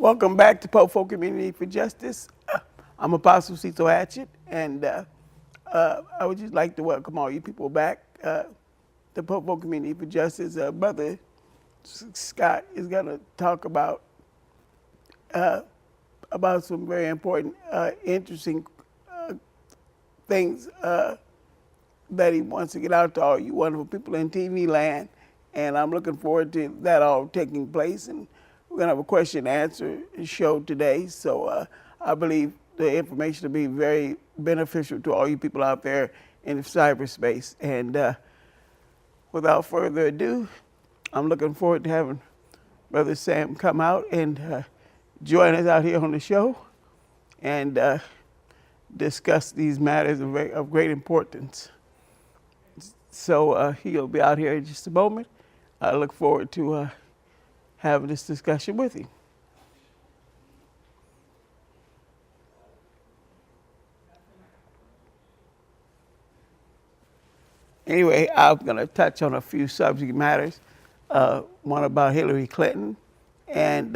Welcome back to Pope Folk Community for Justice. I'm Apostle Cecil Hatchett, and I would just like to welcome all you people back to Pope Folk Community for Justice. Brother Scott is going to talk about some very important, interesting things that he wants to get out to all you wonderful people in TV land, and I'm looking forward to that all taking place. And we're going to have a question and answer show today, so I believe the information will be very beneficial to all you people out there in cyberspace. And without further ado, I'm looking forward to having Brother Sam come out and join us out here on the show and discuss these matters of great importance. So he'll be out here in just a moment. I look forward to having this discussion with him. Anyway, I'm going to touch on a few subject matters. One about Hillary Clinton and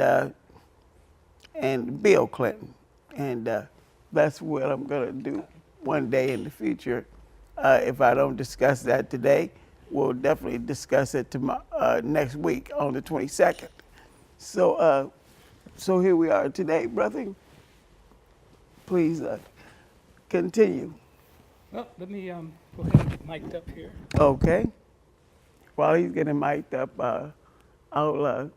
Bill Clinton, and that's what I'm going to do one day in the future. If I don't discuss that today, we'll definitely discuss it next week on the 22nd. So, so here we are today, brother. Please continue. Well, let me go ahead and get mic'd up here. Okay. While he's getting mic'd up, I'll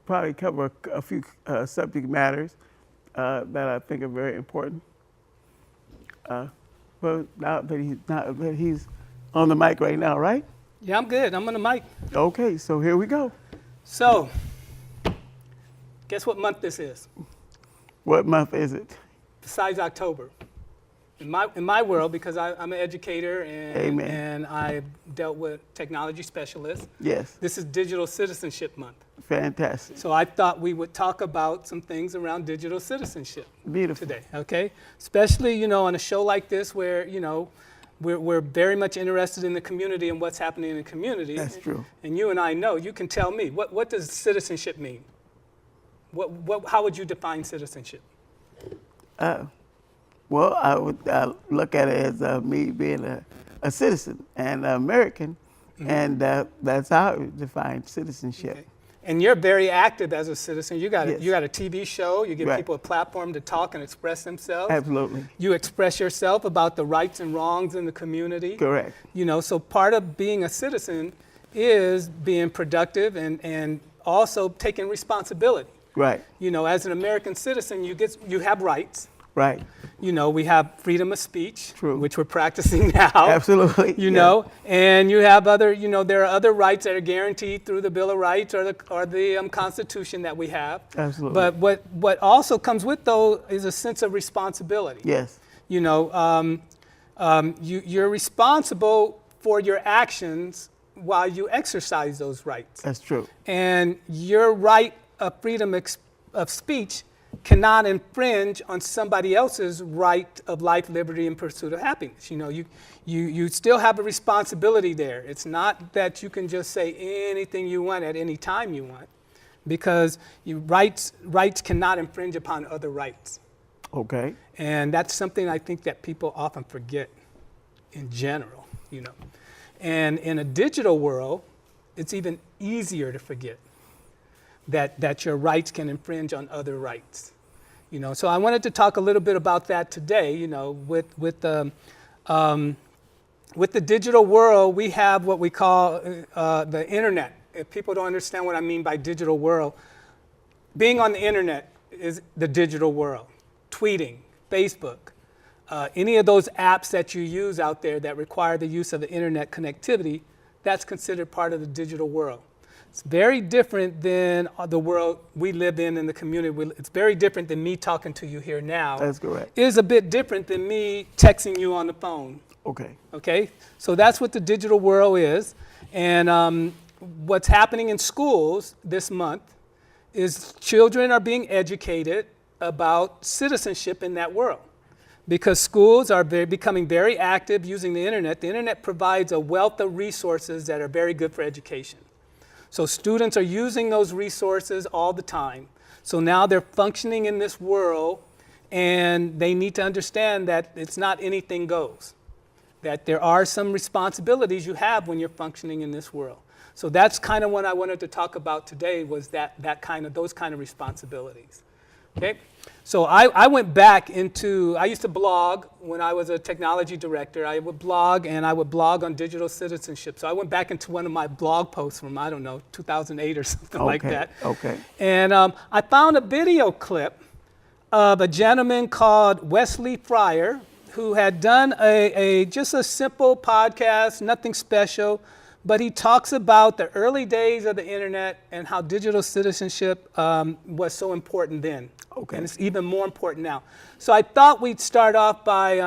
probably cover a few subject matters that I think are very important. But now that he's on the mic right now, right? Yeah, I'm good. I'm on the mic. Okay, so here we go. So, guess what month this is? What month is it? Besides October. In my world, because I'm an educator and I dealt with technology specialists. Yes. This is Digital Citizenship Month. Fantastic. So I thought we would talk about some things around digital citizenship. Beautiful. Today, okay? Especially, on a show like this where, we're very much interested in the community and what's happening in the community. That's true. And you and I know, you can tell me, what does citizenship mean? How would you define citizenship? Well, I would look at it as me being a citizen and an American, mm-hmm. and that's how I would define citizenship. Okay. And you're very active as a citizen. You got Yes. you got a TV show. You give Right. people a platform to talk and express themselves. Absolutely. You express yourself about the rights and wrongs in the community. Correct. So part of being a citizen is being productive and also taking responsibility. Right. As an American citizen, you have rights. Right. We have freedom of speech, True. which we're practicing now. Absolutely. And you have other, there are other rights that are guaranteed through the Bill of Rights or the Constitution that we have. Absolutely. But what also comes with though is a sense of responsibility. Yes. You're responsible for your actions while you exercise those rights. That's true. And your right of freedom of speech cannot infringe on somebody else's right of life, liberty, and pursuit of happiness. You still have a responsibility there. It's not that you can just say anything you want at any time you want, because rights cannot infringe upon other rights. Okay. And that's something I think that people often forget in general, And in a digital world, it's even easier to forget that your rights can infringe on other rights. So I wanted to talk a little bit about that today. With the digital world, we have what we call the internet. If people don't understand what I mean by digital world, being on the internet is the digital world. Tweeting, Facebook, any of those apps that you use out there that require the use of the internet connectivity, that's considered part of the digital world. It's very different than the world we live in the community. It's very different than me talking to you here now. That's correct. It is a bit different than me texting you on the phone. Okay. Okay? So that's what the digital world is. And what's happening in schools this month is children are being educated about citizenship in that world. Because schools are becoming very active using the internet. The internet provides a wealth of resources that are very good for education. So students are using those resources all the time. So now they're functioning in this world, and they need to understand that it's not anything goes, that there are some responsibilities you have when you're functioning in this world. So that's kind of what I wanted to talk about today, was those kind of responsibilities. Okay? So I went back into, I used to blog when I was a technology director. I would blog, and I would blog on digital citizenship. So I went back into one of my blog posts from, I don't know, 2008 or something like that. Okay. And I found a video clip of a gentleman called Wesley Fryer, who had done just a simple podcast, nothing special, but he talks about the early days of the internet and how digital citizenship was so important then. Okay. And it's even more important now. So I thought we'd start off by,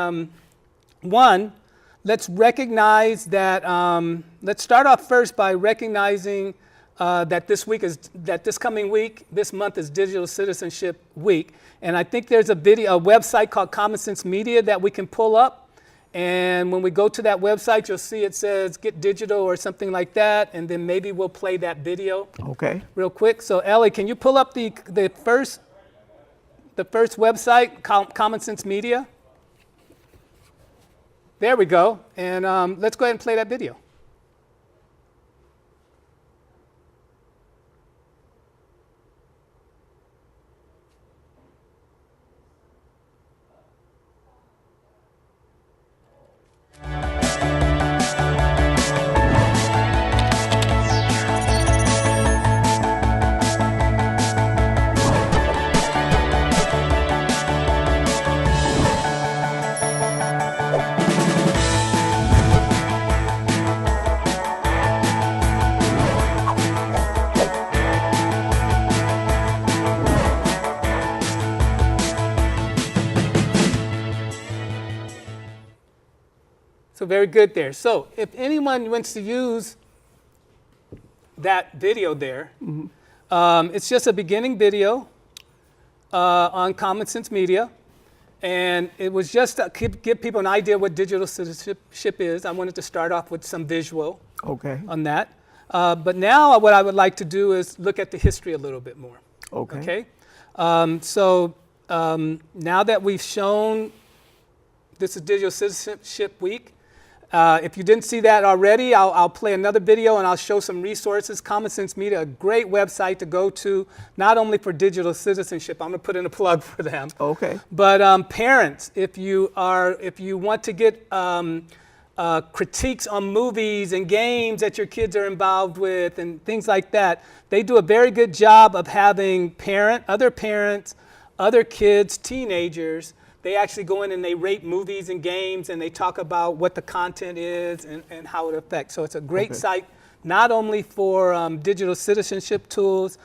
one, let's recognize that, let's start off first by recognizing that this coming week, this month is Digital Citizenship Week. And I think there's a website called Common Sense Media that we can pull up. And when we go to that website, you'll see it says Get Digital or something like that. And then maybe we'll play that video Okay. real quick. So Ellie, can you pull up the first website, Common Sense Media? There we go. And let's go ahead and play that video. So very good there. So if anyone wants to use that video there, it's just a beginning video on Common Sense Media. And it was just to give people an idea what digital citizenship is. I wanted to start off with some visual on that. But now what I would like to do is look at the history a little bit more. Okay? So now that we've shown this is Digital Citizenship Week, if you didn't see that already, I'll play another video and I'll show some resources. Common Sense Media, a great website to go to, not only for digital citizenship. I'm going to put in a plug for them. Okay. But parents, if you want to get critiques on movies and games that your kids are involved with and things like that, they do a very good job of having other parents, other kids, teenagers. They actually go in and they rate movies and games, and they talk about what the content is and how it affects. So it's a great site, not only for digital citizenship tools.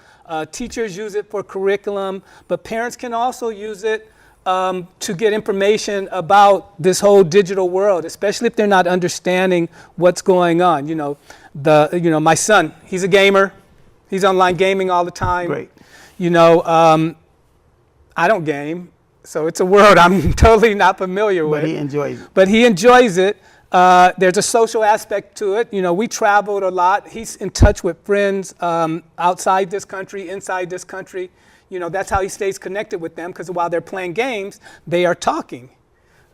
Teachers use it for curriculum, but parents can also use it to get information about this whole digital world, especially if they're not understanding what's going on. My son, he's a gamer. He's online gaming all the time. Great. I don't game. So it's a world I'm totally not familiar with. But he enjoys it. But he enjoys it. There's a social aspect to it. We traveled a lot. He's in touch with friends outside this country, inside this country. That's how he stays connected with them, because while they're playing games, they are talking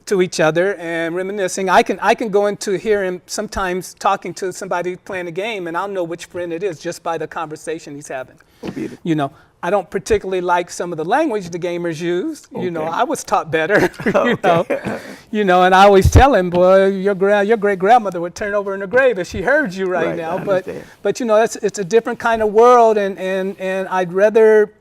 to each other and reminiscing. I can go into hear him sometimes talking to somebody playing a game, and I'll know which friend it is just by the conversation he's having. Beautiful. I don't particularly like some of the language the gamers use. I was taught better. And I always tell him, boy, your great grandmother would turn over in her grave if she heard you right now. But it's a different kind of world, and I'd rather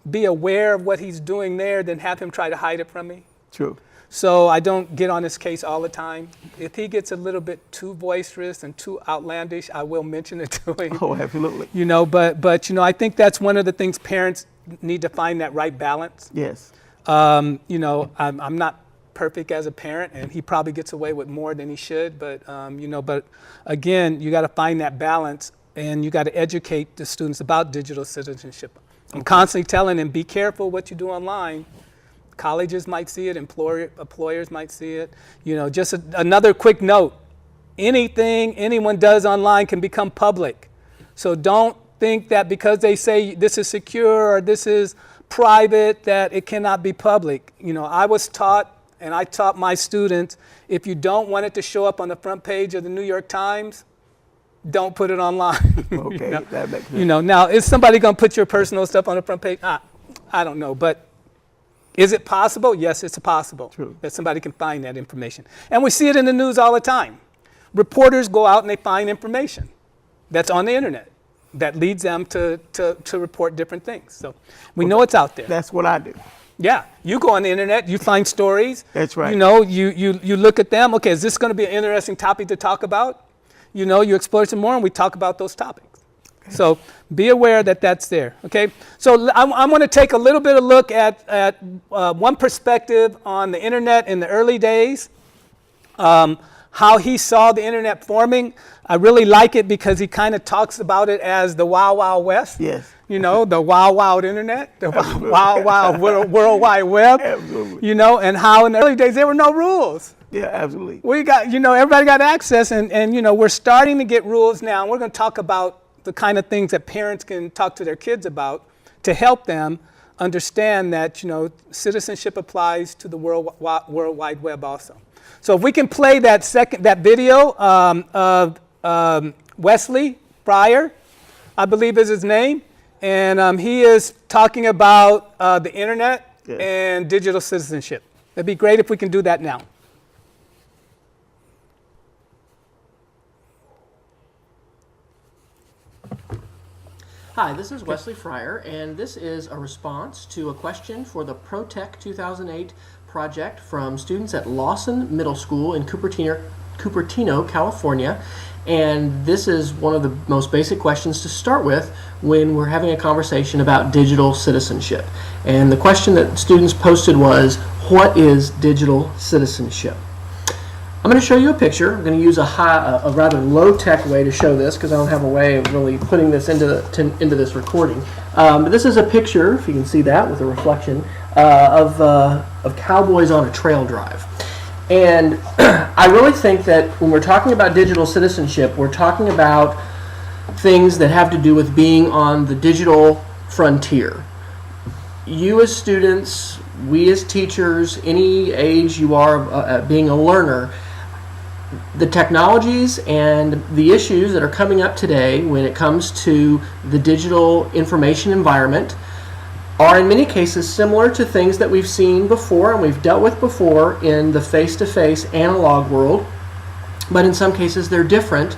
be aware of what he's doing there than have him try to hide it from me. True. So I don't get on his case all the time. If he gets a little bit too boisterous and too outlandish, I will mention it to him. Oh, absolutely. But I think that's one of the things parents need to find, that right balance. Yes. I'm not perfect as a parent, and he probably gets away with more than he should. But but again, you got to find that balance, and you got to educate the students about digital citizenship. I'm constantly telling them, be careful what you do online. Colleges might see it, employers might see it. Just another quick note, anything anyone does online can become public. So don't think that because they say this is secure or this is private, that it cannot be public. You know, I was taught, and I taught my students, if you don't want it to show up on the front page of the New York Times, don't put it online. Okay, you know? that makes sense. You know, now, is somebody going to put your personal stuff on the front page? I don't know, but is it possible? Yes, it's possible. True. That somebody can find that information. And we see it in the news all the time. Reporters go out and they find information that's on the internet that leads them to report different things. So we know it's out there. That's what I do. Yeah, you go on the internet, you find stories. That's right. You know, you look at them. Okay, is this going to be an interesting topic to talk about? You know, you explore some more and we talk about those topics. Okay. So be aware that that's there, okay? So I'm going to take a little bit of look at one perspective on the internet in the early days, how he saw the internet forming. I really like it because he kind of talks about it as the Wild Wild West. Yes. You know, the wild, wild internet, the wild, wild world wide web. Absolutely. You know, and how in the early days there were no rules. Yeah, absolutely. We got, you know, everybody got access, and you know, we're starting to get rules now. And we're going to talk about the kind of things that parents can talk to their kids about to help them understand that, you know, citizenship applies to the World Wide Web also. So if we can play that video of Wesley Fryer, I believe is his name, and he is talking about the internet and digital citizenship. It'd be great if we can do that now. Hi, this is Wesley Fryer, and this is a response to a question for the ProTech 2008 project from students at Lawson Middle School in Cupertino, California. And this is one of the most basic questions to start with when we're having a conversation about digital citizenship. And the question that students posted was, what is digital citizenship? I'm going to show you a picture. I'm going to use a rather low-tech way to show this because I don't have a way of really putting this into this recording. But this is a picture, if you can see that with a reflection, of cowboys on a trail drive. And I really think that when we're talking about digital citizenship, we're talking about things that have to do with being on the digital frontier. You as students, we as teachers, any age you are being a learner, the technologies and the issues that are coming up today when it comes to the digital information environment are in many cases similar to things that we've seen before and we've dealt with before in the face-to-face analog world, but in some cases they're different.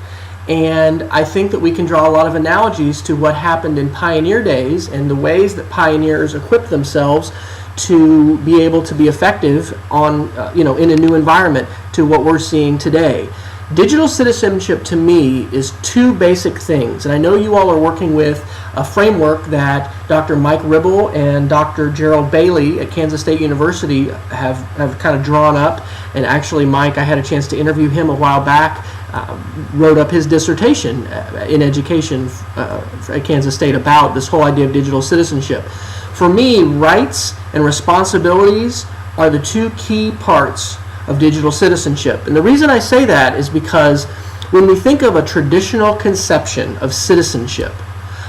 And I think that we can draw a lot of analogies to what happened in pioneer days and the ways that pioneers equipped themselves to be able to be effective on, in a new environment to what we're seeing today. Digital citizenship to me is two basic things, and I know you all are working with a framework that Dr. Mike Ribble and Dr. Gerald Bailey at Kansas State University have kind of drawn up. And actually, Mike, I had a chance to interview him a while back, wrote up his dissertation in education at Kansas State about this whole idea of digital citizenship. For me, rights and responsibilities are the two key parts of digital citizenship. And the reason I say that is because when we think of a traditional conception of citizenship,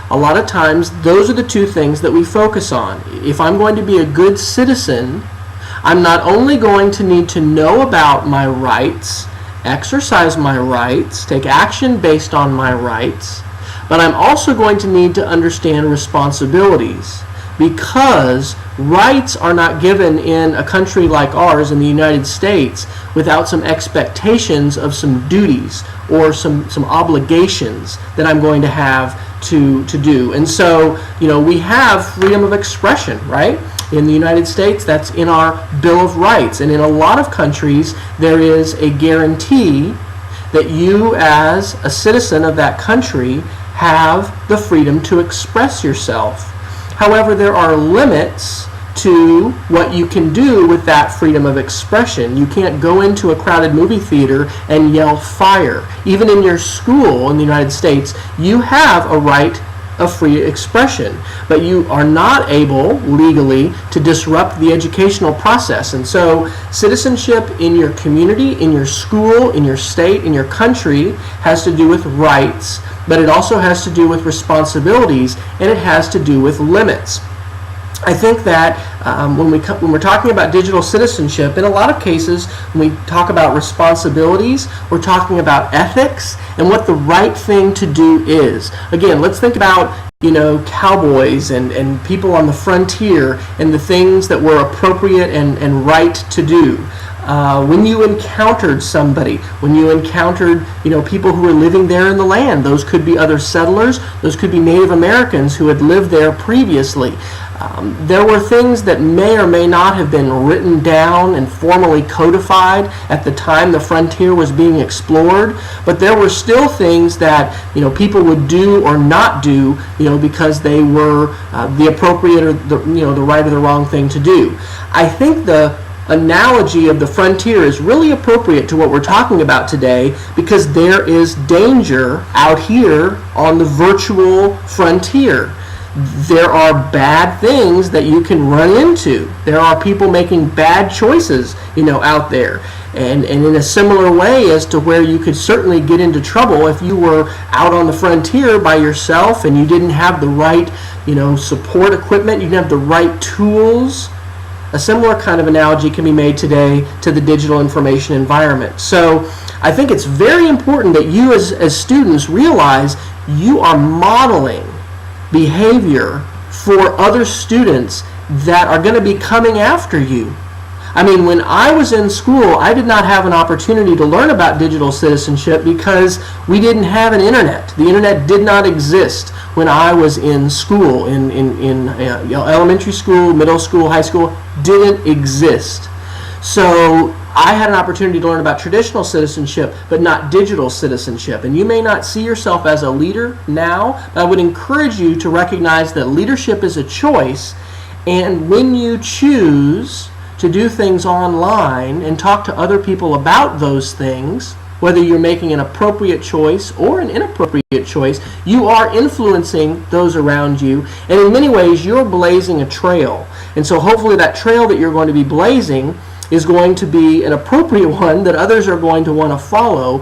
a lot of times those are the two things that we focus on. If I'm going to be a good citizen, I'm not only going to need to know about my rights, exercise my rights, take action based on my rights, but I'm also going to need to understand responsibilities, because rights are not given in a country like ours in the United States without some expectations of some duties or some obligations that I'm going to have to do. And so, we have freedom of expression, right? In the United States, that's in our Bill of Rights. And in a lot of countries, there is a guarantee that you as a citizen of that country have the freedom to express yourself. However, there are limits to what you can do with that freedom of expression. You can't go into a crowded movie theater and yell fire. Even in your school in the United States, you have a right of free expression, but you are not able legally to disrupt the educational process. And so citizenship in your community, in your school, in your state, in your country has to do with rights, but it also has to do with responsibilities, and it has to do with limits. I think that when we're talking about digital citizenship, in a lot of cases, when we talk about responsibilities, we're talking about ethics and what the right thing to do is. Again, let's think about cowboys and people on the frontier and the things that were appropriate and right to do. When you encountered somebody, when you encountered people who were living there in the land, those could be other settlers, those could be Native Americans who had lived there previously. There were things that may or may not have been written down and formally codified at the time the frontier was being explored, but there were still things that people would do or not do because they were the appropriate or the right or the wrong thing to do. I think the analogy of the frontier is really appropriate to what we're talking about today, because there is danger out here on the virtual frontier. There are bad things that you can run into. There are people making bad choices, out there. And in a similar way as to where you could certainly get into trouble if you were out on the frontier by yourself and you didn't have the right, support equipment, you didn't have the right tools. A similar kind of analogy can be made today to the digital information environment. So I think it's very important that you as students realize you are modeling behavior for other students that are going to be coming after you. I mean, when I was in school, I did not have an opportunity to learn about digital citizenship because we didn't have an internet. The internet did not exist when I was in school, in elementary school, middle school, high school, didn't exist. So I had an opportunity to learn about traditional citizenship, but not digital citizenship. And you may not see yourself as a leader now, but I would encourage you to recognize that leadership is a choice, and when you choose to do things online and talk to other people about those things, whether you're making an appropriate choice or an inappropriate choice, you are influencing those around you, and in many ways you're blazing a trail. And so hopefully that trail that you're going to be blazing is going to be an appropriate one that others are going to want to follow,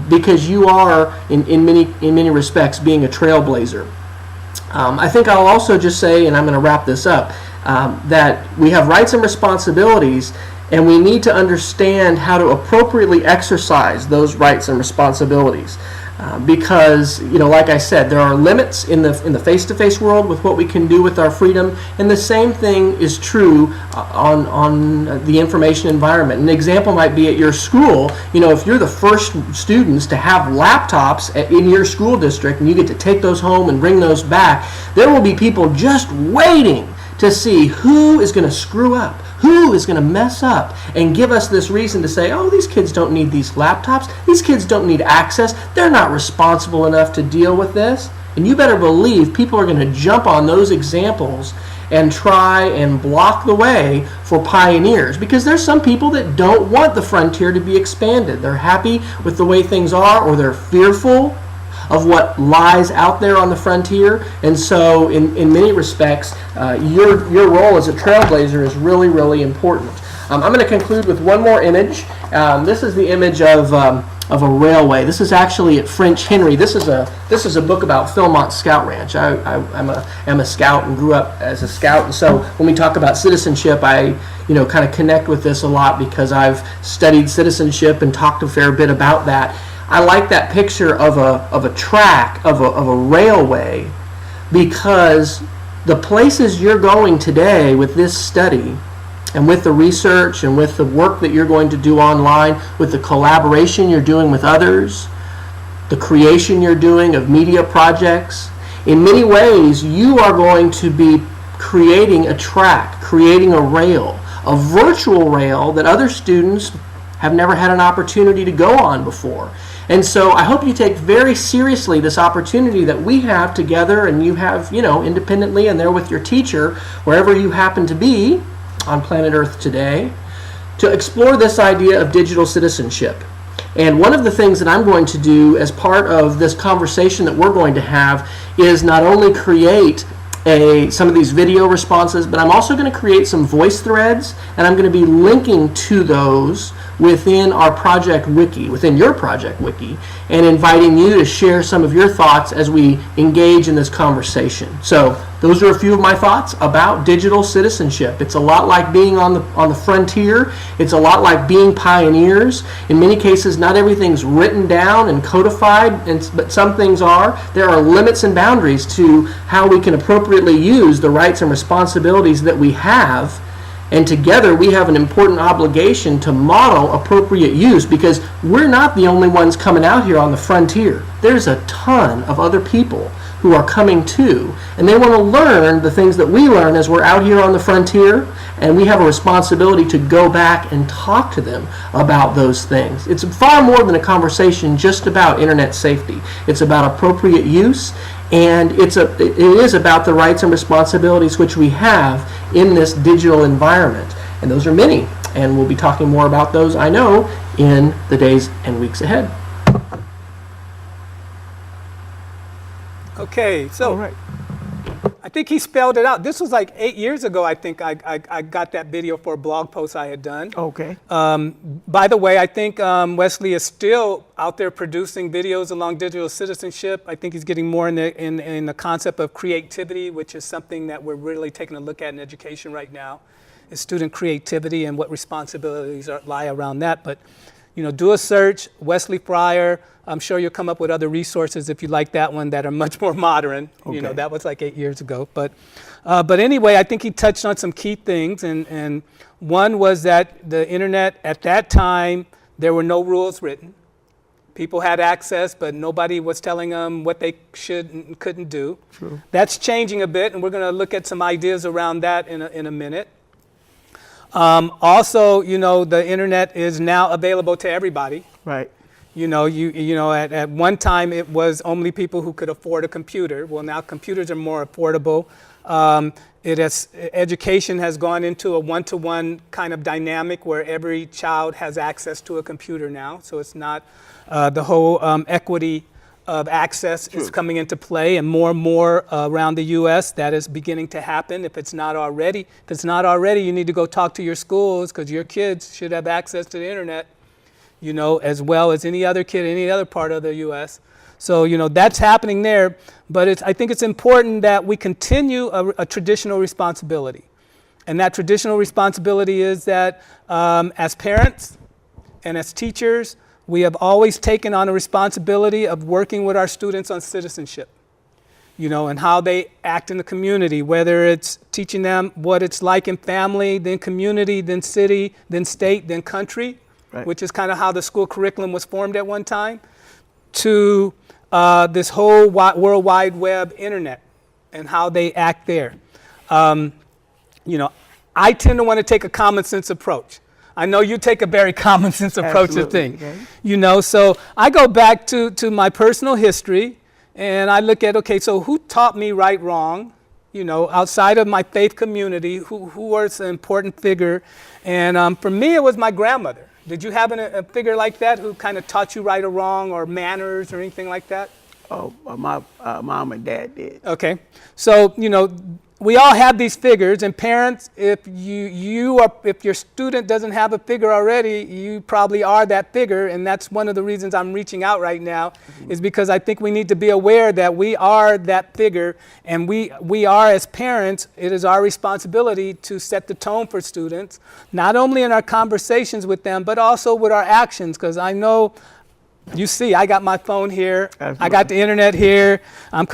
because you are in many respects being a trailblazer. I think I'll also just say, and I'm going to wrap this up, that we have rights and responsibilities, and we need to understand how to appropriately exercise those rights and responsibilities. Because, like I said, there are limits in the face-to-face world with what we can do with our freedom, and the same thing is true on the information environment. An example might be at your school. If you're the first students to have laptops in your school district, and you get to take those home and bring those back, there will be people just waiting to see who is going to screw up, who is going to mess up, and give us this reason to say, oh, these kids don't need these laptops, these kids don't need access, they're not responsible enough to deal with this. And you better believe people are going to jump on those examples and try and block the way for pioneers, because there's some people that don't want the frontier to be expanded. They're happy with the way things are, or they're fearful of what lies out there on the frontier. And so in many respects, your role as a trailblazer is really, really important. I'm going to conclude with one more image. This is the image of a railway. This is actually at French Henry. This is a book about Philmont Scout Ranch. I'm a scout and grew up as a scout, and so when we talk about citizenship, I kind of connect with this a lot because I've studied citizenship and talked a fair bit about that. I like that picture of a track, of a railway, because the places you're going today with this study and with the research and with the work that you're going to do online, with the collaboration you're doing with others, the creation you're doing of media projects, in many ways you are going to be creating a track, creating a rail, a virtual rail that other students have never had an opportunity to go on before. And so I hope you take very seriously this opportunity that we have together, and you have, independently, and there with your teacher, wherever you happen to be on planet Earth today, to explore this idea of digital citizenship. And one of the things that I'm going to do as part of this conversation that we're going to have is not only create some of these video responses, but I'm also going to create some voice threads, and I'm going to be linking to those within our project wiki, within your project wiki, and inviting you to share some of your thoughts as we engage in this conversation. So those are a few of my thoughts about digital citizenship. It's a lot like being on the frontier. It's a lot like being pioneers. In many cases, not everything's written down and codified, but some things are. There are limits and boundaries to how we can appropriately use the rights and responsibilities that we have. And together we have an important obligation to model appropriate use, because we're not the only ones coming out here on the frontier. There's a ton of other people who are coming too, and they want to learn the things that we learn as we're out here on the frontier, and we have a responsibility to go back and talk to them about those things. It's far more than a conversation just about internet safety. It's about appropriate use, and it is about the rights and responsibilities which we have in this digital environment. And those are many, and we'll be talking more about those, I know, in the days and weeks ahead. Okay, so I think he spelled it out. This was like 8 years ago, I think I got that video for a blog post I had done. Okay. By the way, I think Wesley is still out there producing videos along digital citizenship. I think he's getting more in the concept of creativity, which is something that we're really taking a look at in education right now, is student creativity and what responsibilities lie around that. But, do a search, Wesley Fryer. I'm sure you'll come up with other resources if you like that one that are much more modern. Okay. That was like 8 years ago. But anyway, I think he touched on some key things. And one was that the internet at that time, there were no rules written. People had access, but nobody was telling them what they should and couldn't do. True. That's changing a bit, and we're going to look at some ideas around that in a minute. Also, the internet is now available to everybody. Right. At one time it was only people who could afford a computer. Well, now computers are more affordable. Education has gone into a one-to-one kind of dynamic where every child has access to a computer now. So it's not the whole equity of access is coming into play, and more around the U.S. that is beginning to happen. If it's not already, you need to go talk to your schools, because your kids should have access to the internet, as well as any other kid, any other part of the U.S. So, that's happening there. But I think it's important that we continue a traditional responsibility. And that traditional responsibility is that as parents and as teachers, we have always taken on a responsibility of working with our students on citizenship, and how they act in the community, whether it's teaching them what it's like in family, then community, then city, then state, then country, right, which is kind of how the school curriculum was formed at one time, to this whole World Wide Web internet and how they act there. I tend to want to take a common sense approach. I know you take a very common sense approach to things. Okay. So I go back to my personal history, and I look at, okay, so who taught me right, wrong? Outside of my faith community, who was an important figure? And for me, it was my grandmother. Did you have a figure like that who kind of taught you right or wrong, or manners or anything like that? Oh, my mom and dad did. Okay. So, we all have these figures, and parents, if your student doesn't have a figure already, you probably are that figure, and that's one of the reasons I'm reaching out right now, is because I think we need to be aware that we are that figure, and we are, as parents, it is our responsibility to set the tone for students, not only in our conversations with them, but also with our actions, because I know, you see, I got my phone here, Absolutely. I got the internet here, I'm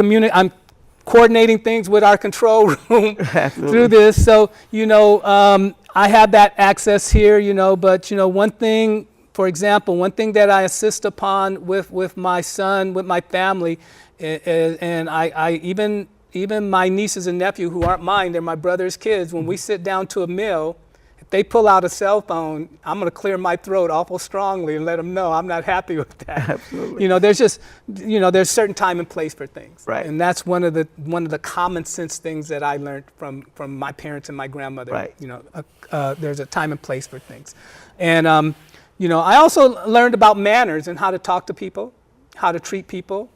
coordinating things with our control room through this. So, I have that access here, but, one thing, for example, one thing that I insist upon with my son, with my family, and I even my nieces and nephew, who aren't mine, they're my brother's kids, when we sit down to a meal, if they pull out a cell phone, I'm going to clear my throat awful strongly and let them know I'm not happy with that. Absolutely. There's certain time and place for things. Right. And that's one of the common sense things that I learned from my parents and my grandmother. Right. There's a time and place for things. And, I also learned about manners and how to talk to people, how to treat people.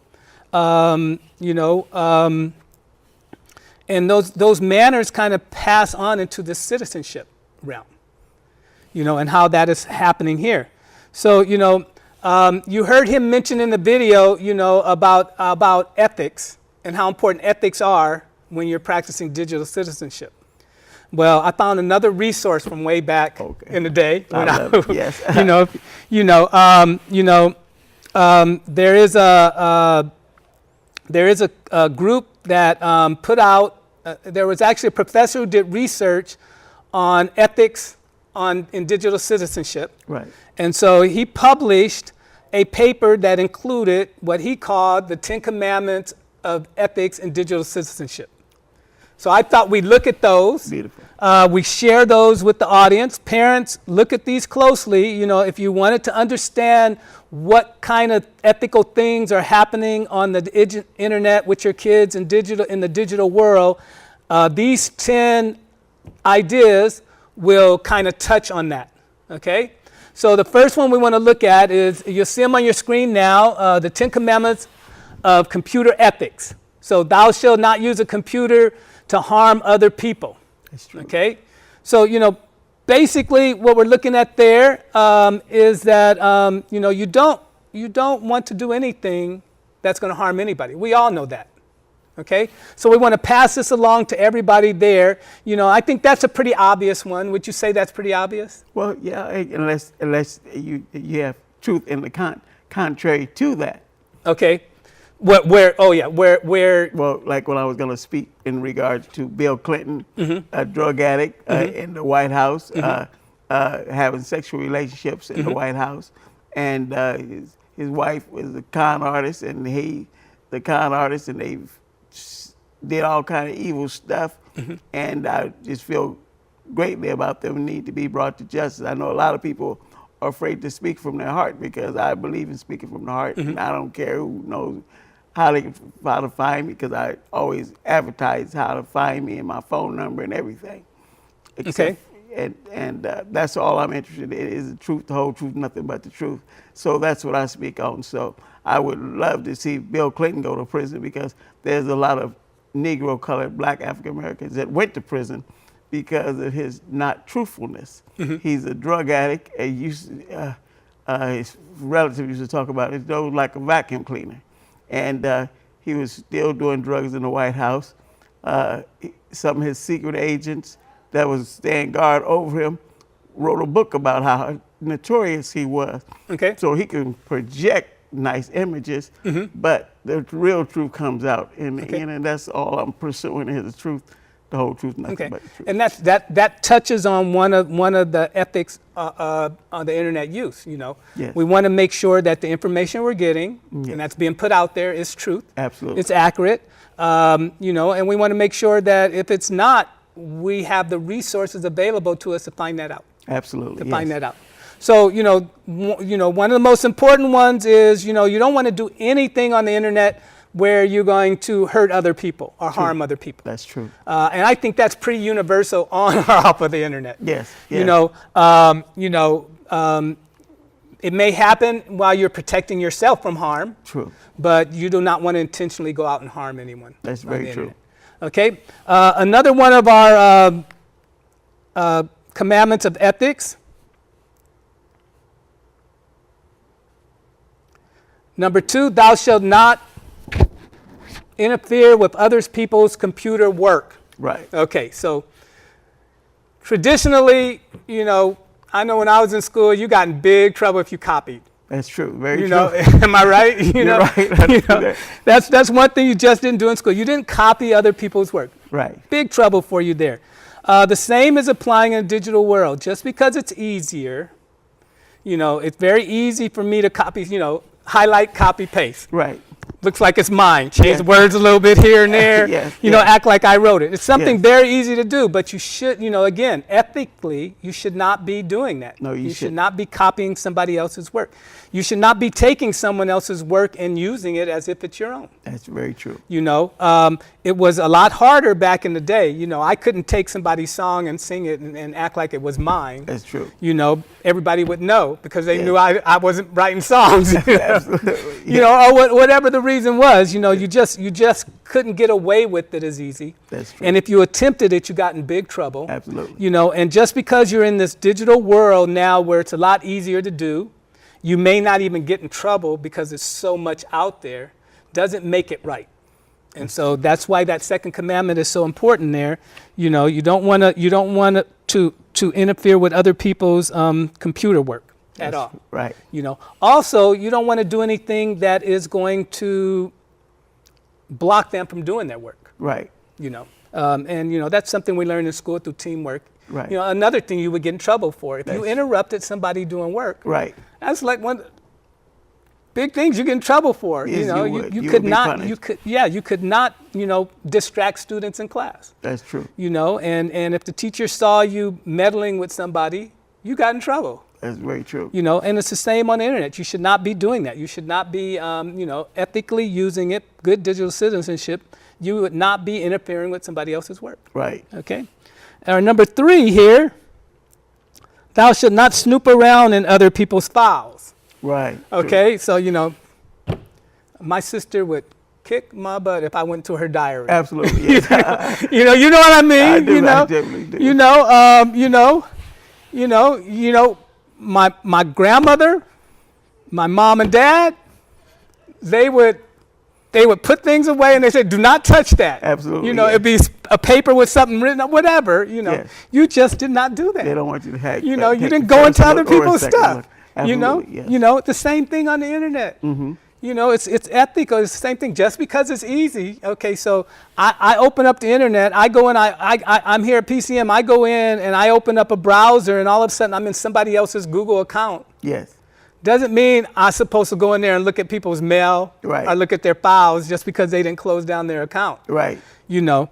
And those manners kind of pass on into the citizenship realm, and how that is happening here. So, you heard him mention in the video, about ethics and how important ethics are when you're practicing digital citizenship. Well, I found another resource from way back in the day. I love it. Yes. There is a group that put out. There was actually a professor who did research on ethics in digital citizenship. Right. And so he published a paper that included what he called the 10 Commandments of Ethics in Digital Citizenship. So I thought we'd look at those. Beautiful. We share those with the audience. Parents, look at these closely. If you wanted to understand what kind of ethical things are happening on the internet with your kids in the digital world, these 10 ideas will kind of touch on that. Okay? So the first one we want to look at is, you'll see them on your screen now, the 10 Commandments of Computer Ethics. So thou shalt not use a computer to harm other people. That's true. Okay? So, basically what we're looking at there is that, you don't want to do anything that's going to harm anybody. We all know that. Okay? So we want to pass this along to everybody there. I think that's a pretty obvious one. Would you say that's pretty obvious? Well, yeah, unless you have truth in the contrary to that. Okay. Where? Well, like when I was going to speak in regards to Bill Clinton, a drug addict in the White House, having sexual relationships in the White House, and his wife was a con artist, and they did all kind of evil stuff, and I just feel greatly about them and need to be brought to justice. I know a lot of people are afraid to speak from their heart, because I believe in speaking from the heart, and I don't care who knows how to find me, because I always advertise how to find me and my phone number and everything. Okay. And that's all I'm interested in, is the truth, the whole truth, nothing but the truth. So that's what I speak on. So I would love to see Bill Clinton go to prison, because there's a lot of Negro, colored, black African Americans that went to prison because of his not truthfulness. He's a drug addict, and his relatives used to talk about it, though, like a vacuum cleaner. And he was still doing drugs in the White House. Some of his secret agents that was staying guard over him wrote a book about how notorious he was. Okay. So he can project nice images, but the real truth comes out in the end, and that's all I'm pursuing, is the truth, the whole truth, nothing but the truth. And that touches on one of the ethics on the internet use. Yes. We want to make sure that the information we're getting and that's being put out there is truth. Absolutely. It's accurate. And we want to make sure that if it's not, we have the resources available to us to find that out. Absolutely. Find that out. So, one of the most important ones is, you don't want to do anything on the internet where you're going to hurt other people or harm other people. That's true. And I think that's pretty universal on or off of the internet. Yes. It may happen while you're protecting yourself from harm. True. But you do not want to intentionally go out and harm anyone. That's very true. Internet. Okay. Another one of our commandments of ethics. Number 2, thou shalt not interfere with others people's computer work. Right. Okay, so traditionally, I know when I was in school, you got in big trouble if you copied. That's true. Very true. Am I right? You're right. That's one thing you just didn't do in school. You didn't copy other people's work. Right. Big trouble for you there. The same is applying in a digital world. Just because it's easier, it's very easy for me to copy, highlight, copy, paste. Right. looks like it's mine. Change the Yes. words a little bit here and there. Yes, You know, yes. act like I wrote it. It's something Yes. very easy to do, but you should, you know, again, ethically, you should not be doing that. No, you should shouldn't. not be copying somebody else's work. You should not be taking someone else's work and using it as if it's your own. That's very true. You know, it was a lot harder back in the day. You know, I couldn't take somebody's song and sing it and act like it was mine. That's true. You know, everybody would know because they Yes. knew I wasn't writing songs. Absolutely. You know, or whatever the reason was, you know, you just couldn't get away with it as easy. That's true. And if you attempted it, you got in big trouble. Absolutely. You know, and just because you're in this digital world now where it's a lot easier to do, you may not even get in trouble because there's so much out there, doesn't make it right. And so that's why that second commandment is so important there. You know, you don't want to interfere with other people's computer work at That's all. Right. You know, also you don't want to do anything that is going to block them from doing their work. Right. You know, and you know that's something we learned in school through teamwork. Right. You know, another thing you would get in trouble for if you That's- interrupted somebody doing work. Right. That's like one of the big things you get in trouble for. Yes, you know, you would. you You could would be not, punished. you could not, you know, distract students in class. That's true. You know, and if the teacher saw you meddling with somebody, you got in trouble. That's very true. You know, and it's the same on the internet. You should not be doing that. You should not be, you know, ethically using it. Good digital citizenship. You would not be interfering with somebody else's work. Right. Okay. Number 3 here. Thou shalt not snoop around in other people's files. Right. Okay. So you know, my sister would kick my butt if I went to her diary. Absolutely. Yes. You know what I mean. I do, you know, I definitely do. You know, my grandmother, my mom and dad, they would put things away and they said, "Do not touch that." Absolutely, You know, yes. it'd be a paper with something written, or whatever. You know, Yes. you just did not do that. They don't want you to hack. You know, you take didn't the go first into other look or a people's second stuff. look. You know, Absolutely, yes. you know, the same thing on the internet. Mm-hmm. You know, it's ethical. It's the same thing. Just because it's easy, okay. So I open up the internet. I go in. I'm here at PCM. I go in and I open up a browser, and all of a sudden I'm in somebody else's Google account. Yes. Doesn't mean I'm supposed to go in there and look at people's mail Right. or look at their files just because they didn't close down their account. Right. You know,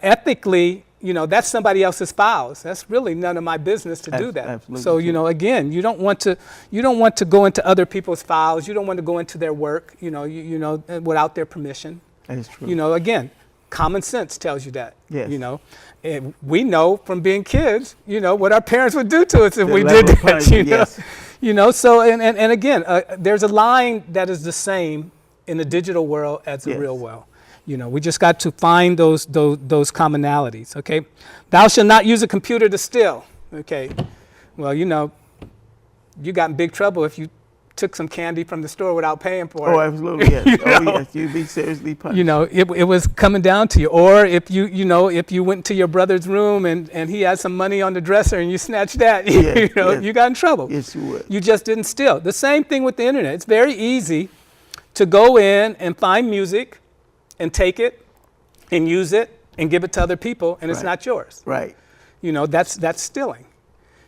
ethically, you know, that's somebody else's files. That's really none of my business to do that. Absolutely So, you true. know, again, you don't want to go into other people's files. You don't want to go into their work, you know, without their permission. That is true. You know, again, common sense tells you that. Yes. You know, and we know from being kids, you know, what our parents would do to us if The we level did of that. You punishment, know, yes. you know. So and again, there's a line that is the same in the digital world as the Yes. real world. You know, we just got to find those commonalities. Okay, thou shalt not use a computer to steal. Okay, well, you know, you got in big trouble if you took some candy from the store without paying for Oh, it. absolutely. Yes. You Oh, know? yes. You'd be seriously punished. You know, it was coming down to you. Or if if you went to your brother's room and he had some money on the dresser and you snatched that, Yes, you know, yes. you got in trouble. Yes, you would. You just didn't steal. The same thing with the internet. It's very easy to go in and find music and take it and use it and give it to other people, and it's Right. not yours. Right. You know, that's stealing.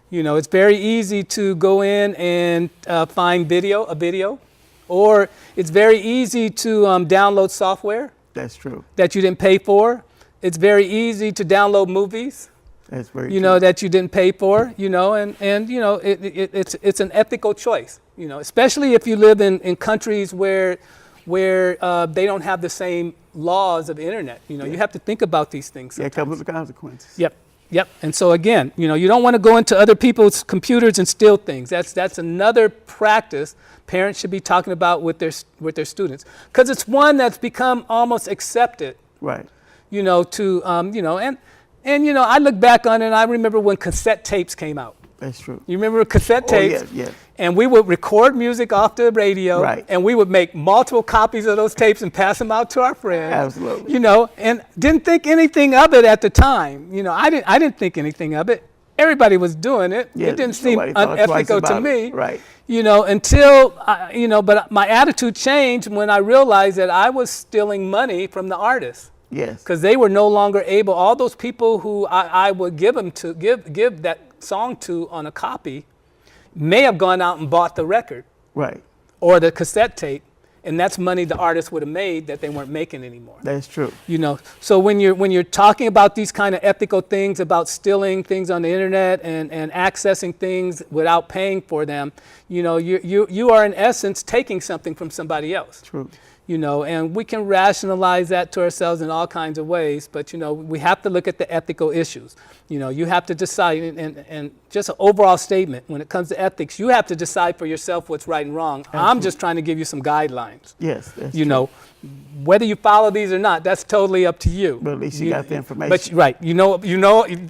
You know, it's very easy to go in and find a video, or it's very easy to download software That's true. that you didn't pay for. It's very easy to download movies, That's very you true. know, that you didn't pay for, you know, and you know, it's an ethical choice, you know, especially if you live in countries where they don't have the same laws of internet. You know, you have to think about these things. Yeah, it sometimes. comes with the consequences. Yep. And so again, you know, you don't want to go into other people's computers and steal things. That's another practice parents should be talking about with their students, because it's one that's become almost accepted. Right. You know, to you know, and you know, I look back on it and I remember when cassette tapes came out. That's true. You remember cassette Oh, tapes? yes, yes. And we would record music off the radio, Right. and we would make multiple copies of those tapes and pass them out to our friends. Absolutely. You know, and didn't think anything of it at the time. You know, I didn't think anything of it. Everybody was doing it. Yeah, It didn't seem nobody thought twice unethical to about me. it. Right. You know, until you know, but my attitude changed when I realized that I was stealing money from the artists, Yes. because they were no longer able. All those people who I would give that song to on a copy may have gone out and bought the record Right. or the cassette tape, and that's money the artists would have made that they weren't making anymore. That's true. So when you're talking about these kind of ethical things about stealing things on the internet and accessing things without paying for them, you are in essence taking something from somebody else. True. And we can rationalize that to ourselves in all kinds of ways, but we have to look at the ethical issues. You have to decide, and just an overall statement, when it comes to ethics, you have to decide for yourself what's right and wrong. Absolutely. I'm just trying to give you some guidelines. Yes, that's true. Whether you follow these or not, that's totally up to you. But at least you got the information. But right,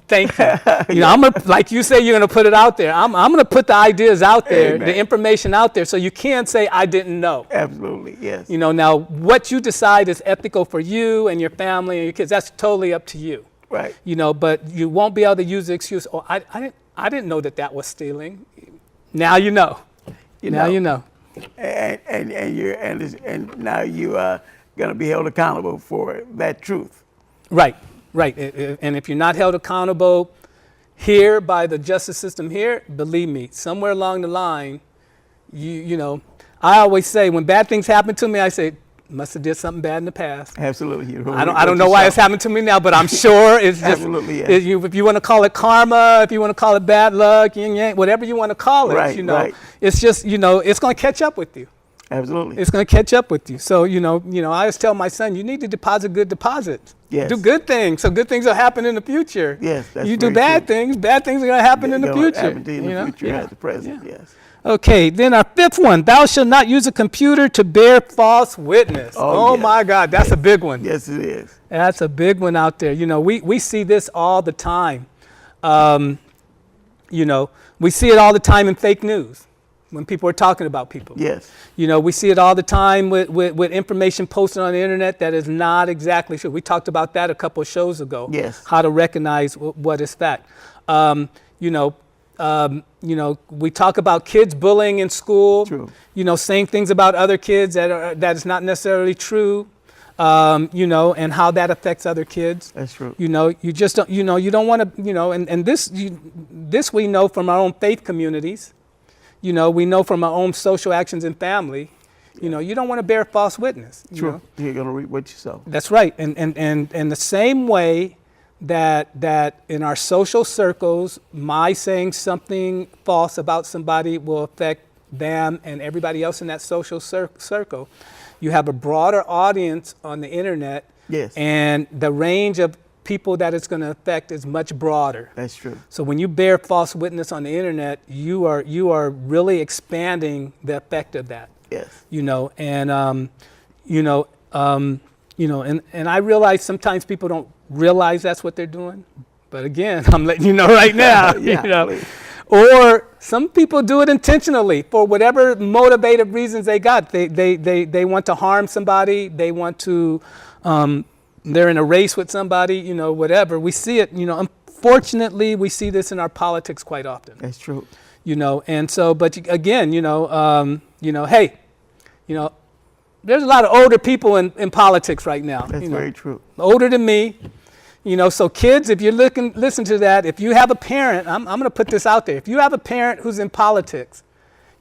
thank you. I'm gonna, like you say, you're gonna put it out there. I'm gonna put the ideas out there, Amen. the information out there, so you can't say I didn't know. Absolutely, yes. Now what you decide is ethical for you and your family and your kids, that's totally up to you. Right. But you won't be able to use the excuse, oh, I didn't know that was stealing. Now you know. Now you know. And now you are going to be held accountable for that truth. Right. And if you're not held accountable here by the justice system here, believe me, somewhere along the line, I always say when bad things happen to me, I say, must have did something bad in the past. Absolutely. I don't know why it's happened to me now, but I'm sure it's just, absolutely, yes. If you want to call it karma, if you want to call it bad luck, yin yang, whatever you want to call it, right. It's just, it's going to catch up with you. Absolutely. It's going to catch up with you. So, I always tell my son, you need to deposit good deposits. Yes. Do good things, so good things will happen in the future. Yes, that's You do very bad true. things, bad things are going to happen in the future. Happen to you in the future at the present, yes. Okay, then our fifth one, thou shalt not use a computer to bear false witness. Oh yes. My God, that's a big one. Yes, it is. That's a big one out there. We see this all the time. We see it all the time in fake news when people are talking about people. Yes. We see it all the time with information posted on the internet that is not exactly true. We talked about that a couple of shows ago. Yes. How to recognize what is fact. We talk about kids bullying in school. True. Saying things about other kids that is not necessarily true. And how that affects other kids. That's true. You just don't. You don't want to. And this we know from our own faith communities. We know from our own social actions and family. You don't want to bear false witness. True. You're going to reap what you sow. That's right. And the same way that in our social circles, my saying something false about somebody will affect them and everybody else in that social circle. You have a broader audience on the internet. Yes. And the range of people that it's going to affect is much broader. That's true. So when you bear false witness on the internet, you are really expanding the effect of that. Yes. And I realize sometimes people don't realize that's what they're doing. But again, I'm letting you know right now. Please. Or some people do it intentionally for whatever motivated reasons they got. They want to harm somebody. They want to. They're in a race with somebody. Whatever. We see it. Unfortunately, we see this in our politics quite often. That's true. And so, but again, hey, there's a lot of older people in politics right now. That's very true. Older than me. So kids, if you're listen to that, if you have a parent, I'm going to put this out there. If you have a parent who's in politics,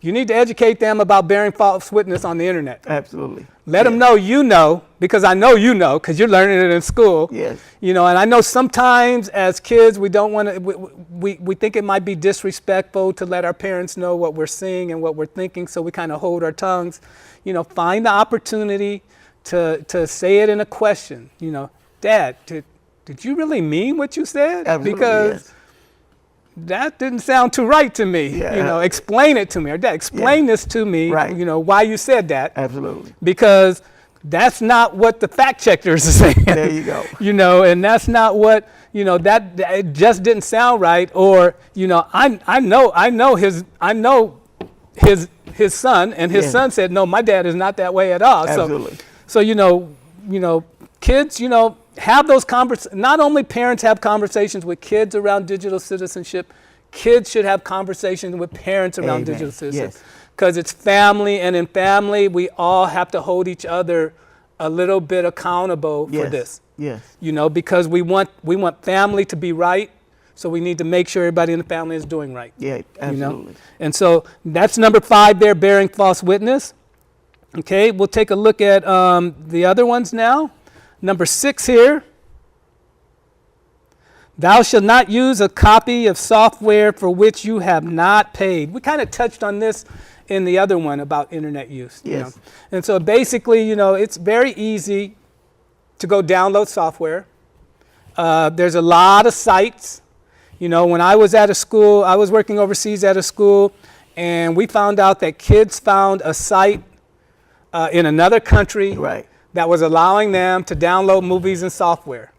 you need to educate them about bearing false witness on the internet. Absolutely. Let them know because I know because you're learning it in school. Yes. And I know sometimes as kids we don't want to, we think it might be disrespectful to let our parents know what we're seeing and what we're thinking, so we kind of hold our tongues. Find the opportunity to say it in a question. Dad, did you really mean what you said? Absolutely, because yes. That didn't sound too right to me. Yeah. Explain it to me. Or Dad, explain this to me. Right. Why you said that. Absolutely. Because that's not what the fact checkers are saying. There you go. And that's not what, that it just didn't sound right. Or, I know his son, and his son said, no, my dad is not that way at all. Absolutely. So kids, have those conversations. Not only parents have conversations with kids around digital citizenship, kids should have conversations with parents around digital citizenship. Because it's family, and in family, we all have to hold each other a little bit accountable for this. Yes. Because we want family to be right, so we need to make sure everybody in the family is doing right. Yeah, absolutely. And so that's number 5 there, bearing false witness. Okay, we'll take a look at the other ones now. Number 6 here. Thou shalt not use a copy of software for which you have not paid. We kind of touched on this in the other one about internet use. Yes. You know? And so basically, it's very easy to go download software. There's a lot of sites. When I was at a school, I was working overseas at a school, and we found out that kids found a site in another country Right. that was allowing them to download movies and software.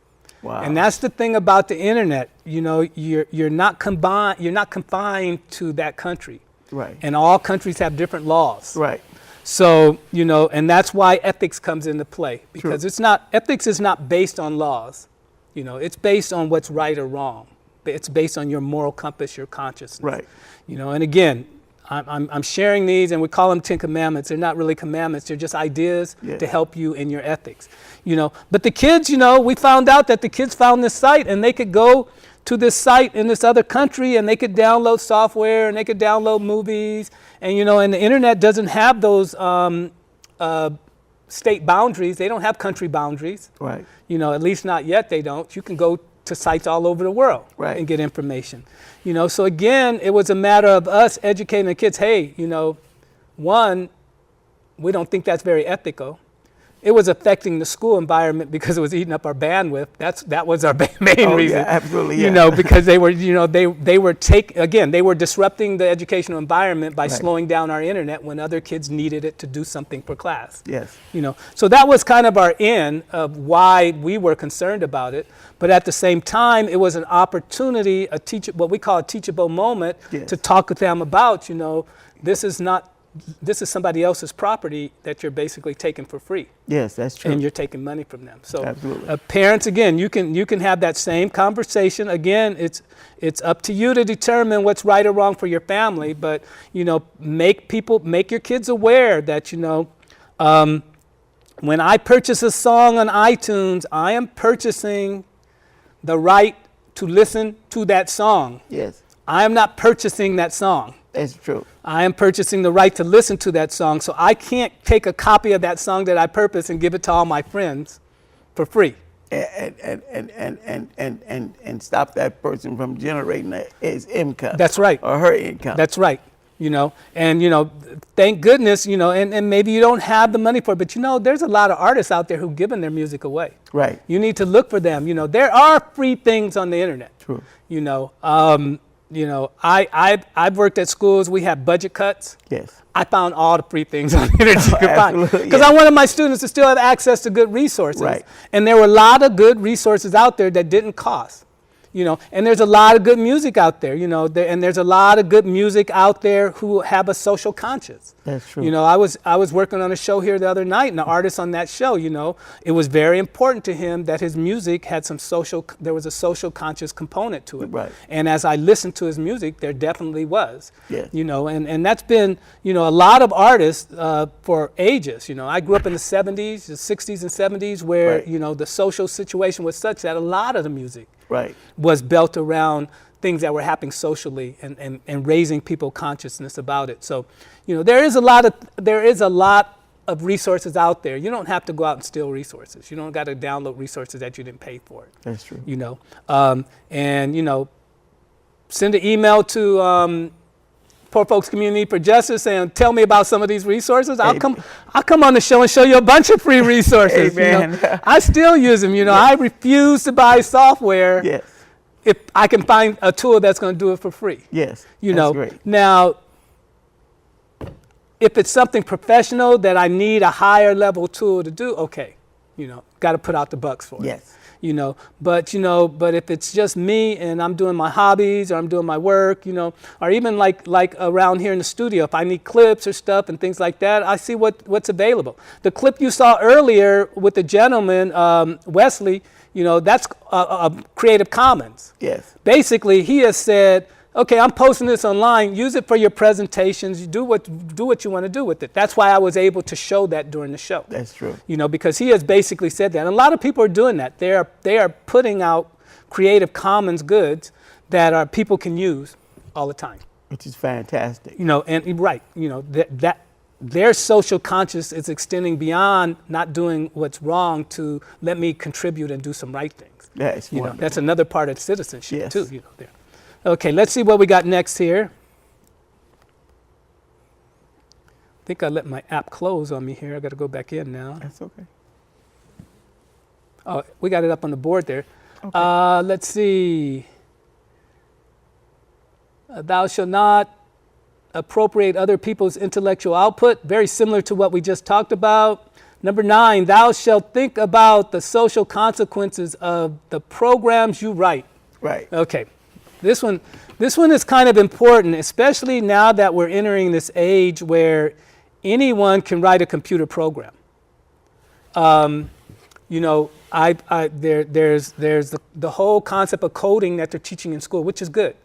Wow. And that's the thing about the internet. You're not confined to that country. Right. And all countries have different laws. Right. So, and that's why ethics comes into play, because ethics is not based on laws. It's based on what's right or wrong. It's based on your moral compass, your consciousness. Right. And again, I'm sharing these, and we call them 10 Commandments. They're not really commandments. They're just ideas Yes. to help you in your ethics. But the kids, we found out that the kids found this site, and they could go to this site in this other country, and they could download software, and they could download movies. And, and the internet doesn't have those state boundaries. They don't have country boundaries. Right. At least not yet they don't. You can go to sites all over the world Right. and get information. So again, it was a matter of us educating the kids. Hey, one, we don't think that's very ethical. It was affecting the school environment because it was eating up our bandwidth. That was our main reason. Yeah, absolutely. Yeah. Because they were, they were disrupting the educational environment by slowing down our internet when other kids needed it to do something for class. Yes. So that was kind of our end of why we were concerned about it. But at the same time, it was an opportunity, what we call a teachable moment, Yes. to talk with them about, this is somebody else's property that you're basically taking for free. Yes, that's true. And you're taking money from them. So Absolutely. Parents, again, you can have that same conversation. Again, it's up to you to determine what's right or wrong for your family, but make your kids aware that when I purchase a song on iTunes, I am purchasing the right to listen to that song. Yes, I am not purchasing that song. that's true. I am purchasing the right to listen to that song, so I can't take a copy of that song that I purpose and give it to all my friends for free. And stop that person from generating his income. That's right. Or her income. That's right. And thank goodness, and maybe you don't have the money for it, but there's a lot of artists out there who've given their music away. Right. You need to look for them. There are free things on the internet. True. I've worked at schools. We have budget cuts. Yes. I found all the free things on the internet you could find. Absolutely, Because yeah. I wanted my students to still have access to good resources. Right. And there were a lot of good resources out there that didn't cost. And there's a lot of good music out there, and there's a lot of good music out there who have a social conscience. That's true. I was working on a show here the other night, and the artist on that show, it was very important to him that his music had there was a social conscious component to it. Right. And as I listened to his music, there definitely was. Yes. And that's been, a lot of artists for ages. I grew up in the 70s, the 60s and 70s where, Right. the social situation was such that a lot of the music Right. was built around things that were happening socially and raising people consciousness about it. So, there is a lot of resources out there. You don't have to go out and steal resources. You don't got to download resources that you didn't pay for it. That's true. Send an email to Poor Folks Community for Justice and tell me about some of these resources. I'll come on the show and show you a bunch of free resources. Amen. I still use them. Yes. I refuse to buy software Yes. if I can find a tool that's going to do it for free. Yes. That's great. Now, if it's something professional that I need a higher level tool to do, okay, got to put out the bucks for it. Yes. But if it's just me and I'm doing my hobbies or I'm doing my work, or even like around here in the studio, if I need clips or stuff and things like that, I see what's available. The clip you saw earlier with the gentleman, Wesley, that's a Creative Commons. Yes. Basically, he has said, okay, I'm posting this online, use it for your presentations, do what you want to do with it. That's why I was able to show that during the show. That's true. Because he has basically said that. And a lot of people are doing that. They are putting out Creative Commons goods that people can use all the time. Which is fantastic. And right, their social conscience is extending beyond not doing what's wrong to let me contribute and do some right things. That's You know, wonderful. that's another part of citizenship Yes. too. You know, there. Okay, let's see what we got next here. I think I let my app close on me here. I got to go back in now. That's okay. Oh, we got it up on the board there. Okay. Let's see. Thou shalt not appropriate other people's intellectual output, very similar to what we just talked about. Number 9, thou shalt think about the social consequences of the programs you write. Right. Okay, this one is kind of important, especially now that we're entering this age where anyone can write a computer program. You know, there's the whole concept of coding that they're teaching in school, which is good,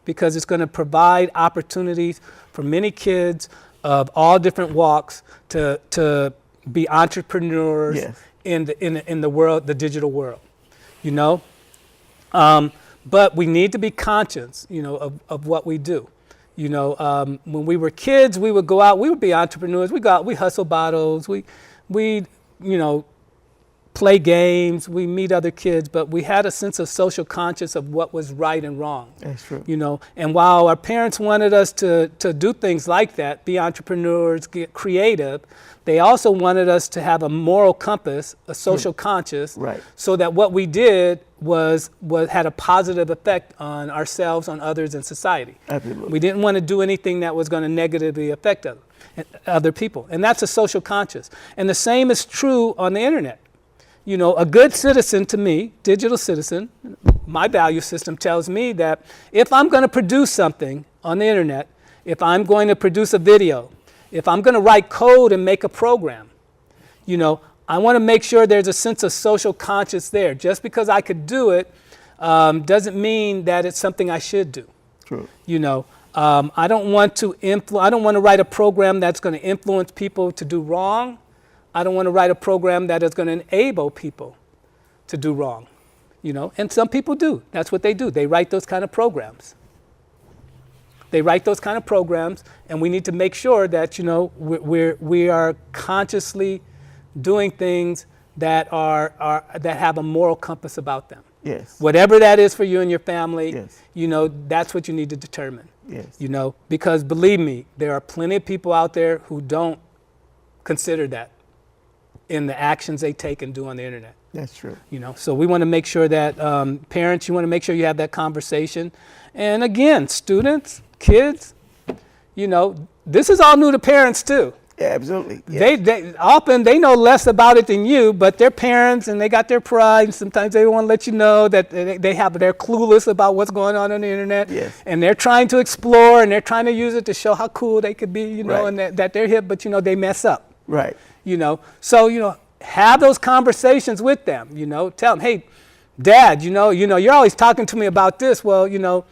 because it's going to provide opportunities for many kids of all different walks to be entrepreneurs. Yes. in the world, the digital world, you know. But we need to be conscious, you know, of what we do. You know, when we were kids, we would go out, we would be entrepreneurs. We hustle bottles, we you know, play games, we meet other kids, but we had a sense of social conscience of what was right and wrong. That's true. You know, and while our parents wanted us to do things like that, be entrepreneurs, get creative, they also wanted us to have a moral compass, a social conscience, Right. so that what we did was had a positive effect on ourselves, on others, and society. Absolutely. We didn't want to do anything that was going to negatively affect other people, and that's a social conscience. And the same is true on the internet. You know, a good citizen to me, digital citizen, my value system tells me that if I'm going to produce something on the internet, if I'm going to produce a video, if I'm going to write code and make a program, you know, I want to make sure there's a sense of social conscience there. Just because I could do it doesn't mean that it's something I should do. True. You know, I don't want to write a program that's going to influence people to do wrong. I don't want to write a program that is going to enable people to do wrong, you know, and some people do. That's what they do. They write those kind of programs. And we need to make sure that, you know, we are consciously doing things that that have a moral compass about them. Yes. Whatever that is for you and your family, Yes. you know, that's what you need to determine. Yes. You know, because believe me, there are plenty of people out there who don't consider that in the actions they take and do on the internet. That's true. You know, so we want to make sure that parents, you want to make sure you have that conversation. And again, students, kids, you know, this is all new to parents too. Yeah, absolutely. Yes. They often they know less about it than you, but they're parents and they got their pride. And sometimes they want to let you know that they're clueless about what's going on the internet. Yes. And they're trying to explore and they're trying to use it to show how cool they could be, you know, Right. and that they're hip, but you know, they mess up. Right. You know, so, you know, have those conversations with them, you know, tell them, hey, Dad, you know, you're always talking to me about this. Well, you know,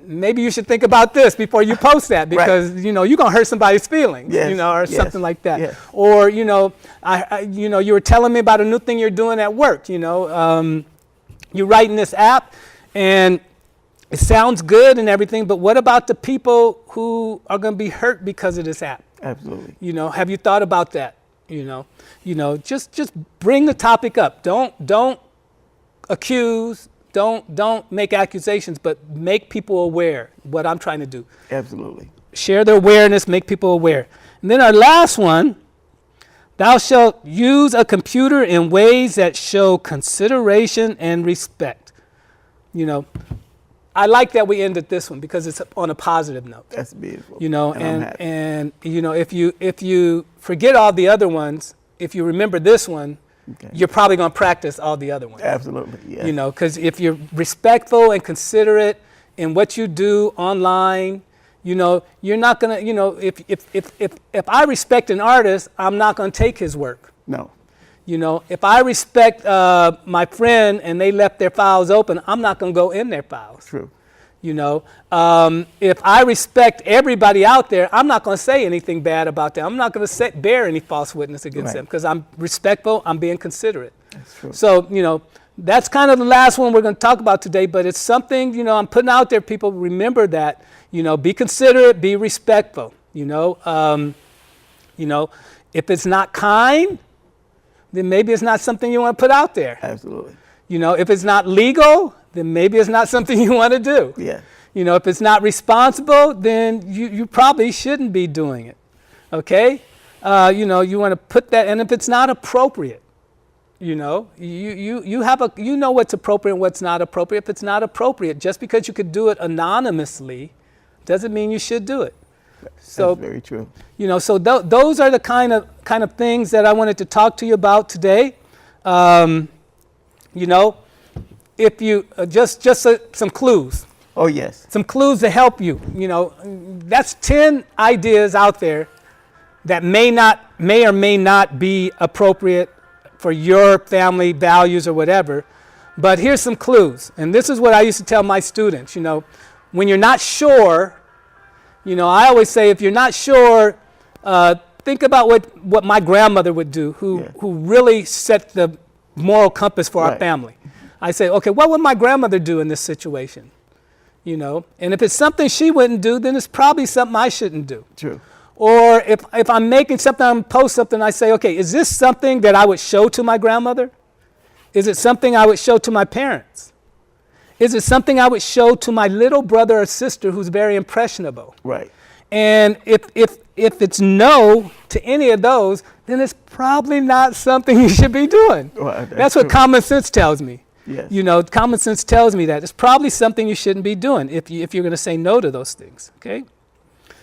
maybe you should think about this before you post that because, you know, you're going to hurt somebody's feelings, Yes, you know, or yes, something like that. yes. Or, you know, you know, you were telling me about a new thing you're doing at work, you know, you're writing this app and it sounds good and everything, but what about the people who are going to be hurt because of this app? Absolutely. You know, have you thought about that? You know, just bring the topic up. Don't accuse. Don't make accusations, but make people aware. What I'm trying to do. Absolutely. Share the awareness. Make people aware. And then our last one. Thou shalt use a computer in ways that show consideration and respect. You know, I like that we ended this one because it's on a positive note. That's beautiful. You know, I'm happy. and you know, if you forget all the other ones, if you remember this one, Okay. you're probably going to practice all the other ones. Absolutely. Yes. You know, because if you're respectful and considerate in what you do online, you know, you're not going to, you know, if I respect an artist, I'm not going to take his work. No. You know, if I respect my friend and they left their files open, I'm not going to go in their files. True. You know, if I respect everybody out there, I'm not going to say anything bad about them. I'm not going to bear any false witness against Right. them because I'm respectful, I'm being considerate. That's true. So, you know, that's kind of the last one we're going to talk about today, but it's something, you know, I'm putting out there, people remember that, you know, be considerate, be respectful, you know. You know, if it's not kind, then maybe it's not something you want to put out there. Absolutely. You know, if it's not legal, then maybe it's not something you want to do. Yeah. You know, if it's not responsible, then you probably shouldn't be doing it. Okay? You know, you want to put that, and if it's not appropriate, you know, you know what's appropriate and what's not appropriate. If it's not appropriate, just because you could do it anonymously doesn't mean you should do it. So, that's very true. You know, so those are the kind of things that I wanted to talk to you about today. You know, if you just some clues. Oh, yes. Some clues to help you. You know, that's 10 ideas out there that may or may not be appropriate for your family values or whatever. But here's some clues. And this is what I used to tell my students. You know, when you're not sure, you know, I always say, if you're not sure, think about what my grandmother would do, who really set the moral compass for our family. I say, okay, what would my grandmother do in this situation? You know, and if it's something she wouldn't do, then it's probably something I shouldn't do. True. Or if I'm making something, I'm post something, I say, okay, is this something that I would show to my grandmother? Is it something I would show to my parents? Is it something I would show to my little brother or sister who's very impressionable? Right. And if it's no to any of those, then it's probably not something you should be doing. Well, that's what common sense tells me. Yes. You know, common sense tells me that it's probably something you shouldn't be doing if you're going to say no to those things. Okay.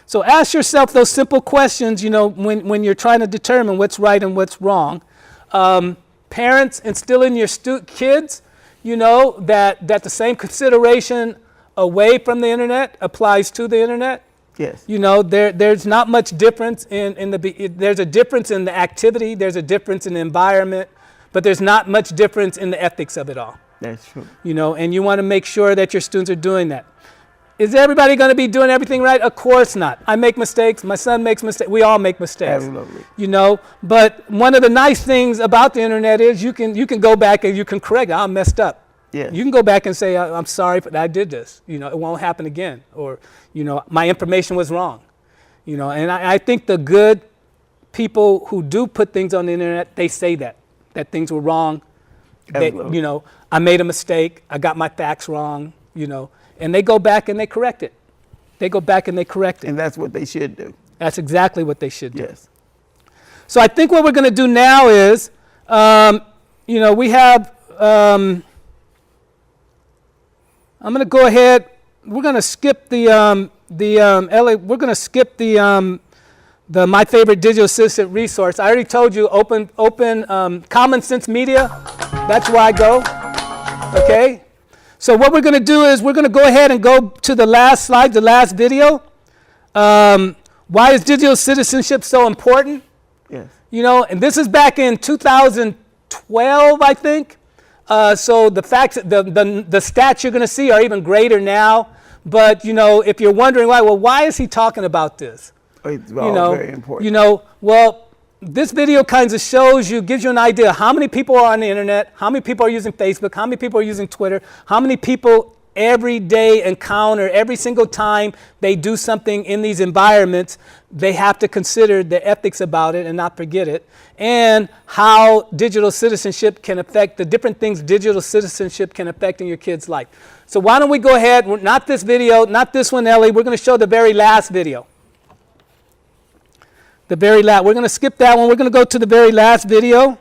So ask yourself those simple questions. You know, when you're trying to determine what's right and what's wrong. Parents, instill in your kids, you know, that the same consideration away from the internet applies to the internet. Yes. You know, there's not much difference there's a difference in the activity, there's a difference in the environment, but there's not much difference in the ethics of it all. That's true. You know, and you want to make sure that your students are doing that. Is everybody going to be doing everything right? Of course not. I make mistakes. My son makes mistakes. We all make mistakes. Absolutely. You know, but one of the nice things about the internet is you can go back and you can correct it. I messed up. Yes. You can go back and say, I'm sorry, but I did this. You know, it won't happen again. Or, you know, my information was wrong. You know, and I think the good people who do put things on the internet, they say that things were wrong. You know, I made a mistake. I got my facts wrong, you know, and they go back and they correct it. They go back and they correct it. And that's what they should do. That's exactly what they should do. Yes. So I think what we're going to do now is, you know, we have, I'm going to go ahead. We're going to skip the we're going to skip the My Favorite Digital Assistant resource. I already told you, open Common Sense Media. That's where I go. Okay. So what we're going to do is we're going to go ahead and go to the last slide, the last video. Why is digital citizenship so important? Yes. You know, and this is back in 2012, I think. So the facts, the stats you're going to see are even greater now. But, you know, if you're wondering why is he talking about this? It's all very important. You know, well, this video kind of shows you, gives you an idea how many people are on the internet, how many people are using Facebook, how many people are using Twitter, how many people every day encounter, every single time they do something in these environments, they have to consider the ethics about it and not forget it, and how digital citizenship can affect the different things digital citizenship can affect in your kid's life. So why don't we go ahead, not this video, not this one, Ellie, we're going to show the very last video. The very last, we're going to skip that one. We're going to go to the very last video.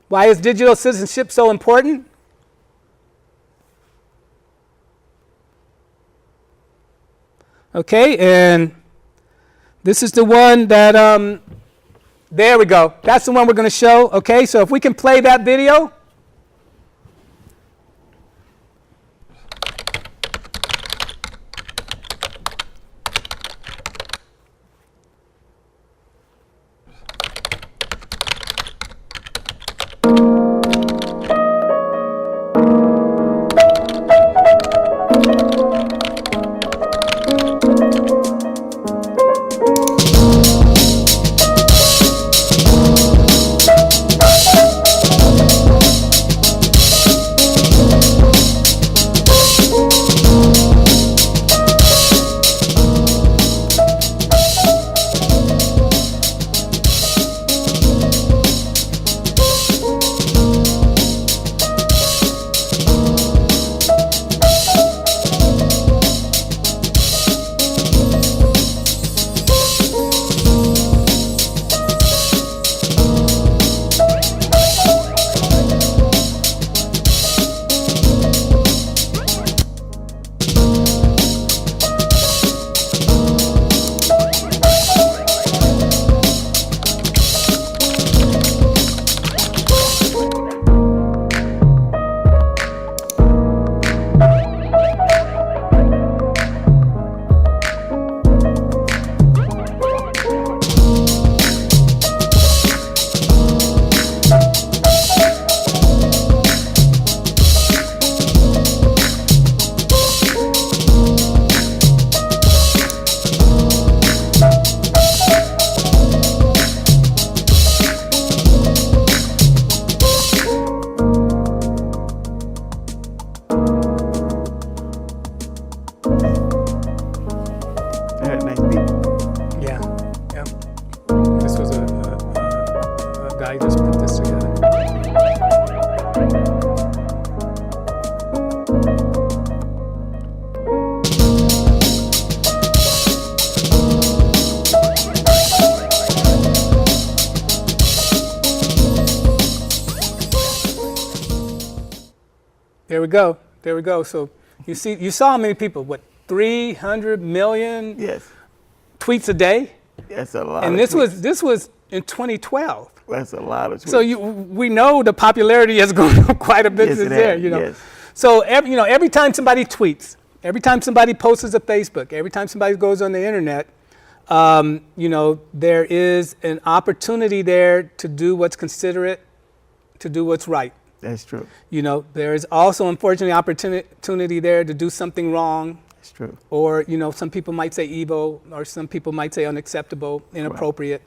Why is digital citizenship so important? Okay, and this is the one that, there we go. That's the one we're going to show. Okay, so if we can play that video. I just put this together. There we go. There we go. So you saw how many people, what, 300 million Yes, tweets a day? that's a lot. And of this was in 2012. that's a lot of tweets. So we know the popularity has gone up quite a bit Yes, since it there, has, you know. yes. So every time somebody tweets, every time somebody posts to Facebook, every time somebody goes on the internet, there is an opportunity there to do what's considerate, to do what's right. That's true. There is also, unfortunately, opportunity there to do something wrong, That's true. or some people might say evil, or some people might say unacceptable, inappropriate.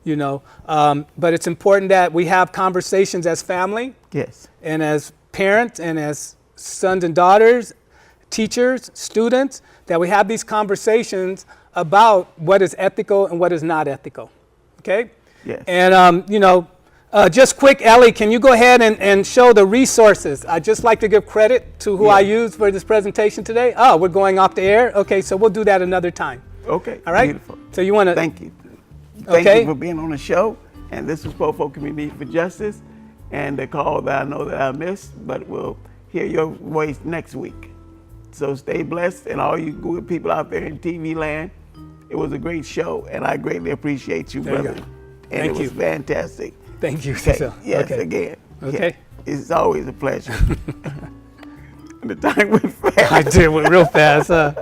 But it's important that we have conversations as family, Yes. and as parents, and as sons and daughters, teachers, students, that we have these conversations about what is ethical and what is not ethical. Okay? Yes. And just quick, Ellie, can you go ahead and show the resources? I'd just like to give credit to who I used for this presentation today. Oh, we're going off the air? Okay, so we'll do that another time. Okay. All right? Beautiful. So you want to... Thank you. Thank Okay. you for being on the show. And this is Popo Community for Justice, and the call that I know that I missed, but we'll hear your voice next week. So stay blessed, and all you good people out there in TV land. It was a great show, and I greatly appreciate you, There you brother. go. And Thank it was you. fantastic. Thank you, Okay. Cecil. Yes, Okay. again. Okay. Yeah. It's always a pleasure. And the time went fast. I did it real fast, huh?